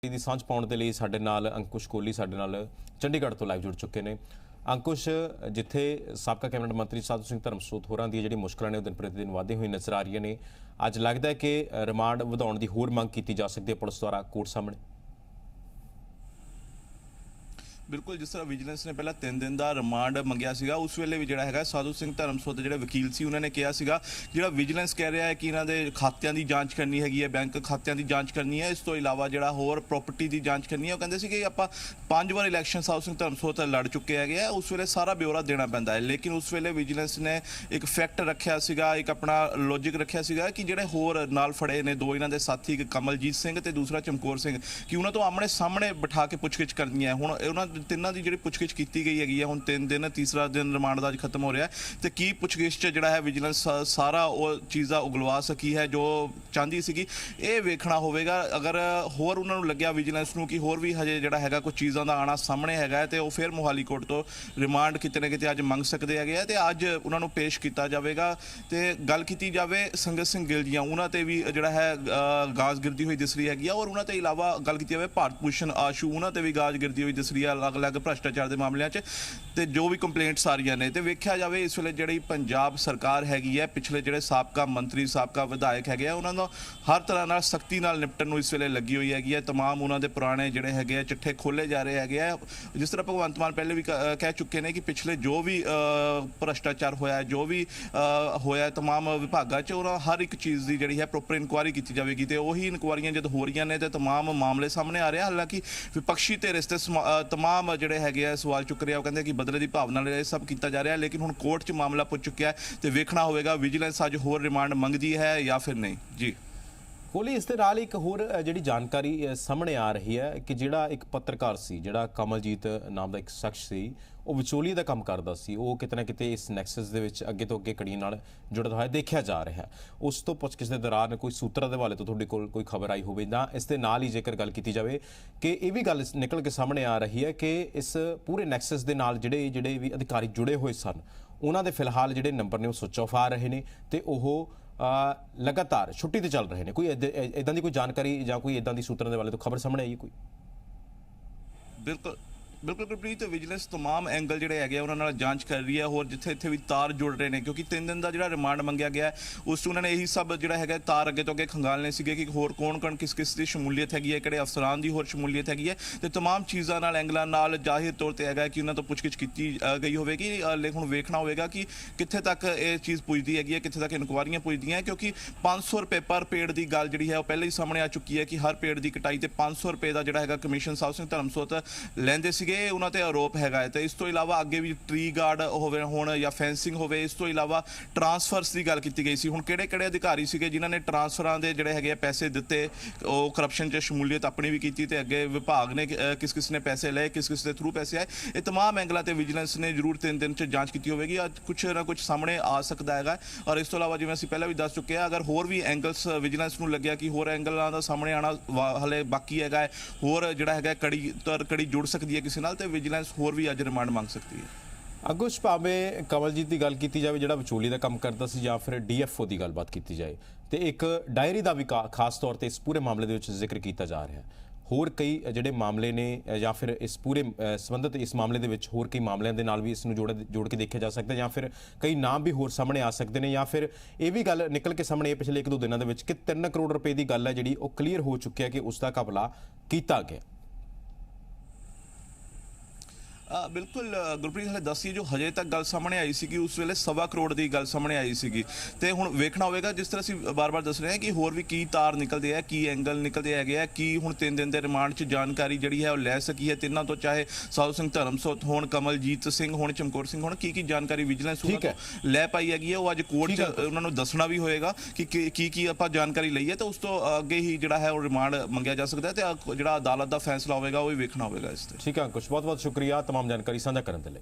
ਦੀ ਸਾਂਝ ਪਾਉਣ ਦੇ ਲਈ ਸਾਡੇ ਨਾਲ ਅੰਕੁਸ਼ ਕੋਹਲੀ ਸਾਡੇ ਨਾਲ ਚੰਡੀਗੜ੍ਹ ਤੋਂ ਲਾਈਵ ਜੁੜ ਚੁੱਕੇ ਨੇ। ਅੰਕੁਸ਼, ਜਿੱਥੇ ਸਾਬਕਾ ਕੈਬਨਿਟ ਮੰਤਰੀ ਸਾਧੂ ਸਿੰਘ ਧਰਮਸੋਤ ਹੋਰਾਂ ਦੀ ਜਿਹੜੀ ਮੁਸ਼ਕਲਾਂ ਨੇ ਉਹ ਦਿਨ ਪ੍ਰਤੀ ਦਿਨ ਵਧਦੀ ਹੋਈ ਨਜ਼ਰ ਆ ਰਹੀਆਂ ਨੇ। ਅੱਜ ਲੱਗਦਾ ਹੈ ਕਿ ਰਿਮਾਂਡ ਵਧਾਉਣ ਦੀ ਹੋਰ ਮੰਗ ਕੀਤੀ ਜਾ ਸਕਦੀ ਹੈ ਪੁਲਿਸ ਦੁਆਰਾ ਕੋਰਟ ਸਾਹਮਣੇ। बिल्कुल जिस तरह विजिलेंस ने पहला 3 दिन का रिमांड मंगया सीगा उस वेले भी जिहड़ा हैगा साधू सिंह धर्मसोत दे जिहड़े वकील सी उन्होंने कहा सीगा जिहड़ा विजिलेंस कह रहा है कि इन्हां दे खात्यां दी जांच करनी हैगी है, बैंक खात्यां दी जांच करनी है, इस तो इलावा जिहड़ा होर प्रॉपर्टी दी जांच करनी है। वो कहंदे सी कि आपां 5 वार इलैक्शन साधू सिंह धर्मसोत लड़ चुके हैगे आ, उस वेले सारा ब्यौरा देना पैंदा है। लेकिन उस वेले विजिलेंस ने एक फैक्ट रखिया सीगा, एक अपना लॉजिक रखिया सीगा कि जिहड़े होर नाल फड़े ने दो इन्हां दे साथी कमलजीत सिंह ते दूसरा चमकौर सिंह कि उन्हां तो आमने सामने बिठा के पुछगिछ करनी है। हुण उन्हां तिन्नां दी जिहड़ी पुछगिछ की गई है हुण 3 दिन तीसरा दिन रिमांड का खत्म हो रहा है तो की पुछगिछ जिहड़ा है विजिलेंस सारा वो चीज़ा उगलवा सकी है जो चाहती सी। ये वेखना होगा अगर होर उन्होंने लग्या विजिलेंस नूं कि होर भी हजे जिहड़ा हैगा कुछ चीज़ों का आना सामने हैगा तो फिर मोहाली कोर्ट तो रिमांड किते ना किते अज मंग सकते हैं तो अज उन्होंने पेश किया जाएगा। तो गल की जाए संगत सिंह गिल दियां उन्होंने भी जिहड़ा है गाज गिरदी हुई दिस रही हैगी और उन्होंने इलावा गल की जाए भारत भूषण आशू उन्होंने भी गाज गिरदी हुई दिस रही है अलग अलग भ्रष्टाचार के मामलों ते जो भी कंप्लेंट्स आ रही ने। तो वेख्या जाए इस वेले जिहड़ी पंजाब सरकार हैगी है पिछले जिहड़े साबका मंत्री साबका विधायक हैगे उन्होंने हर तरह नाल सख्ती नाल निपटन नूं इस वेले लगी हुई हैगी है। तमाम उन्होंने पुराने जिहड़े हैगे चिट्ठे खोले जा रहे हैगे है। जिस तरह भगवंत मान पहले भी कह चुके हैं कि पिछले जो भी भ्रष्टाचार होया जो भी होया तमाम विभागां च उन्हां हर एक चीज़ की जिहड़ी है प्रॉपर इंक्वायरी की जाएगी तो उही इंक्वायरियां जद हो रही ने तो तमाम मामले सामने आ रहे हैं। हालांकि विपक्षी धिर इस तमाम जिहड़े हैगे सवाल चुक रहे हैं, कहते कि बदले की भावना नाल सब किया जा रहा है। लेकिन हुण कोर्ट च मामला पुज चुका है तो वेखना होगा विजिलेंस अज होर रिमांड मंगती है या फिर नहीं। जी कोहली, इस दे नाल एक होर जिहड़ी जानकारी सामने आ रही है कि जिहड़ा एक पत्रकार सी जिहड़ा कमलजीत नाम का एक शख्स सी वो विचोली का काम करता सी, वो किते ना किते इस नैक्सस दे विच अगे तो अगे कड़ियां नाल जुड़दा होया देखिया जा रहा है। उस तो पुछगिछ दे दौरान कोई सूत्रा दे हवाले तो तुहाडे कोल कोई खबर आई होवे ना इस दे नाल ही जेकर गल कीती जावे कि ये भी गल निकल के सामने आ रही है कि इस पूरे नैक्सस दे नाल जिहड़े जिहड़े भी अधिकारी जुड़े हुए सन उन्हां दे फिलहाल जिहड़े नंबर ने वो स्विच ऑफ आ रहे ने ते ओह लगातार छुट्टी ते चल रहे हैं। कोई इदां दी कोई जानकारी या कोई इदां दी सूत्रों के वाले तो खबर सामने आई कोई? बिल्कुल बिल्कुल गुरप्रीत, विजिलेंस तमाम एंगल जिहड़े हैगे उन्होंने जांच कर रही है और जिथे इत्थे भी तार जुड़ रहे हैं क्योंकि 3 दिन का जिहड़ा रिमांड मंगया गया है उस उन्होंने यही सब जिहड़ा हैगा तार अगे तो अगे खंगालने सीगे कि होर कौन कौन किस किस की शमूलीयत हैगी है, किहड़े अफसरान की होर शमूलीयत हैगी है तो तमाम चीज़ों नाल एंगलों नाल जाहिर तौर पर हैगा कि उन्होंने तो पुछगिछ की गई होगी। लेकिन हुण वेखना होगा कि कित्थे तक ये चीज़ पुजदी हैगी है, कित्थे तक इनकुआरियां पुजदियां हैं क्योंकि 500 रुपये पर पेड़ की गल जिहड़ी है पहले ही सामने आ चुकी है कि हर पेड़ की कटाई ते 500 रुपये का जिहड़ा हैगा कमीशन साधू सिंह धर्मसोत लैंदे सीगे उन्हां ते आरोप हैगा। तो इस तो इलावा अगे भी ट्री गार्ड होवे हुण या फेंसिंग होवे, इस तो इलावा ट्रांसफर्स की गल की गई सी। हुण किहड़े अधिकारी सीगे जिन्हां ने ट्रांसफरां दे जिहड़े हैगे पैसे दिते वो करप्शन च शमूलीयत अपनी भी की ते अगे विभाग ने किस किस ने पैसे लए किस किस के थ्रू पैसे आए। ये तमाम एंगलों ते विजिलेंस ने जरूर 3 दिन च जांच की होगी, अज कुछ ना कुछ सामने आ सकता है। और इस तो इलावा जिवें असीं पहले भी दस चुके हैं अगर होर भी एंगल्स विजिलेंस नूं लग्या कि होर एंगलों का सामने आना हले बाकी है होर जिहड़ा हैगा कड़ी तर कड़ी जुड़ सकती है किसी नाल तो विजिलेंस होर भी अज रिमांड मंग सकती है। अंकुश, भावें कमलजीत की गल की जाए जिहड़ा विचोली का काम करता सी या फिर DFO की गलबात की जाए तो एक डायरी का भी खास तौर पर इस पूरे मामले के जिक्र किया जा रहा है। होर कई जिहड़े मामले ने या फिर इस पूरे संबंधित इस मामले के होर कई मामलों के नाल भी इसनूं जोड़ के देखा जा सकता है या फिर कई नाम भी होर सामने आ सकते हैं या फिर ये भी गल निकल के सामने पिछले 1-2 दिनों के 3 करोड़ रुपए की गल है जिहड़ी वो क्लीयर हो चुकी है कि उसका घपला किया गया। बिल्कुल गुरप्रीत, हले दसी जो हजे तक गल सामने आई सी उस वेले 1.25 करोड़ की गल सामने आई सी तो हुण वेखना होगा जिस तरह असीं बार बार दस रहे हैं कि होर भी की तार निकलते हैं की एंगल निकलते है कि हुण 3 दिन के रिमांड च जानकारी जिहड़ी है लै सकी है तिन्हां तो चाहे साधू सिंह धर्मसोत होण कमलजीत सिंह होण चमकौर सिंह होण की जानकारी विजिलेंस लै पाई हैगी है वो अज कोर्ट च उन्होंने दसना भी होएगा कि आपां जानकारी लई है तो उस तो अगे ही जिहड़ा है वो रिमांड मंगया जा सकता है तो जिहड़ा अदालत का फैसला होगा वो भी वेखना होगा। इस ठीक है अंकुश, बहुत बहुत शुक्रिया तमाम जानकारी साझा करने के लिए।